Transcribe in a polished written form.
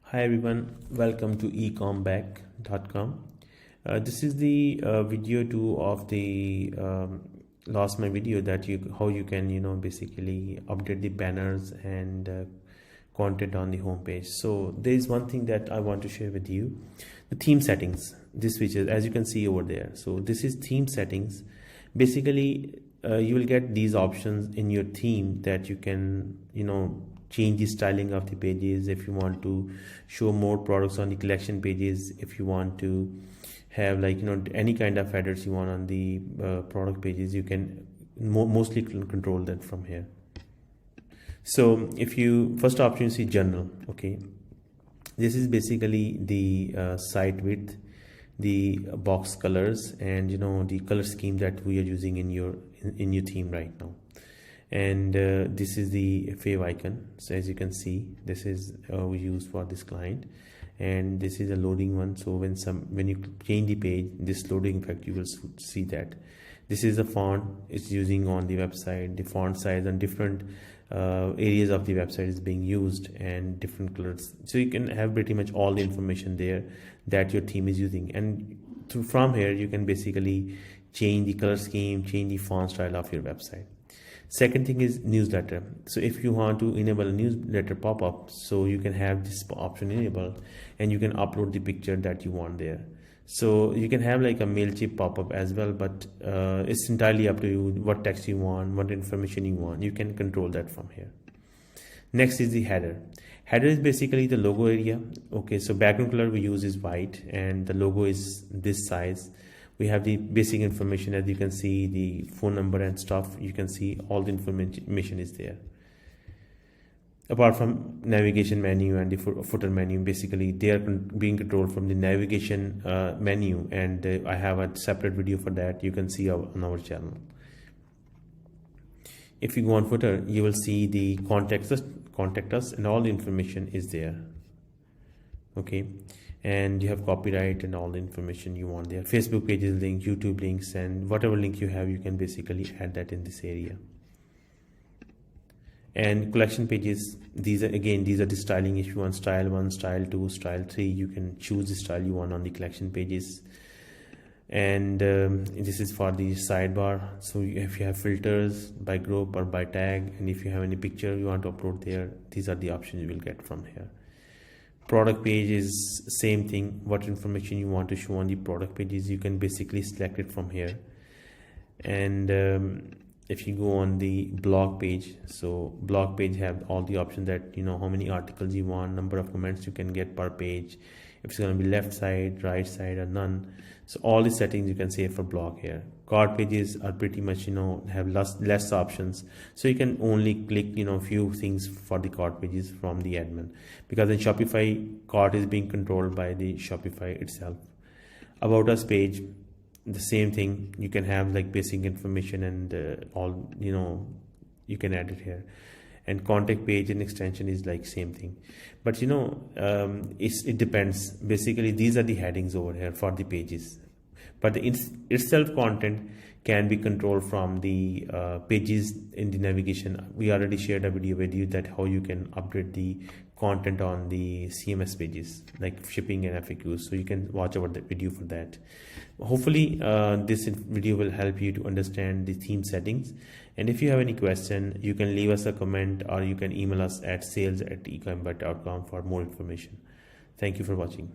Hi everyone, welcome to ecomback.com. This is the video 2 of the last my video that how you can basically update the banners and content on the homepage. So there is one thing that I want to share with you, the theme settings. This feature, as you can see over there. So this is theme settings. Basically, you will get these options in your theme that you can change the styling of the pages. If you want to show more products on the collection pages, if you want to have any kind of headers you want on the product pages, you can mostly control that from here. So if you first option, you see general. Okay, this is basically the site width, the box colors, and the color scheme that we are using in your theme right now. And this is the fave icon. So as you can see, this is we use for this client, and this is a loading one. So when you change the page, this loading effect, you will see that this is the font it's using on the website, the font size, and different areas of the website is being used, and different colors. So you can have pretty much all the information there that your theme is using, and from here you can basically change the color scheme, change the font style of your website. Second thing is newsletter. So if you want to enable a newsletter pop-up, so you can have this option enabled, and you can upload the picture that you want there. So you can have like a MailChimp pop-up as well, but it's entirely up to you what text you want, what information you want. You can control that from here. Next is the header. Header is basically the logo area. Okay, so background color we use is white, and the logo is this size. We have the basic information, as you can see, the phone number and stuff. You can see all the information is there. Apart from navigation menu and the footer menu, basically they are being controlled from the navigation menu, and I have a separate video for that. You can see on our channel. If you go on footer, you will see the contact us, and all the information is there. Okay, and you have copyright and all the information you want there. Facebook pages link, YouTube links, and whatever link you have, you can basically add that in this area. And collection pages, these are the styling. If you want style 1, style 2, style 3, you can choose the style you want on the collection pages. And this is for the sidebar. So if you have filters by group or by tag, and if you have any picture you want to upload there, these are the options you will get from here. Product page is same thing. What information you want to show on the product pages, you can basically select it from here. And if you go on the blog page, so blog page have all the options that how many articles you want, number of comments you can get per page, if it's going to be left side, right side, or none. So all the settings you can save for blog here. Cart pages are pretty much have less options, so you can only click few things for the cart pages from the admin, because in Shopify, cart is being controlled by the Shopify itself. About us page, the same thing. You can have like basic information, and all you can add it here. And contact page and extension is like same thing, but it depends. Basically these are the headings over here for the pages, but the itself content can be controlled from the pages in the navigation. We already shared a video with you that how you can update the content on the CMS pages like shipping and FAQs, so you can watch our video for that. Hopefully this video will help you to understand the theme settings, and if you have any question, you can leave us a comment, or you can email us at sales@ecomback.com for more information. Thank you for watching.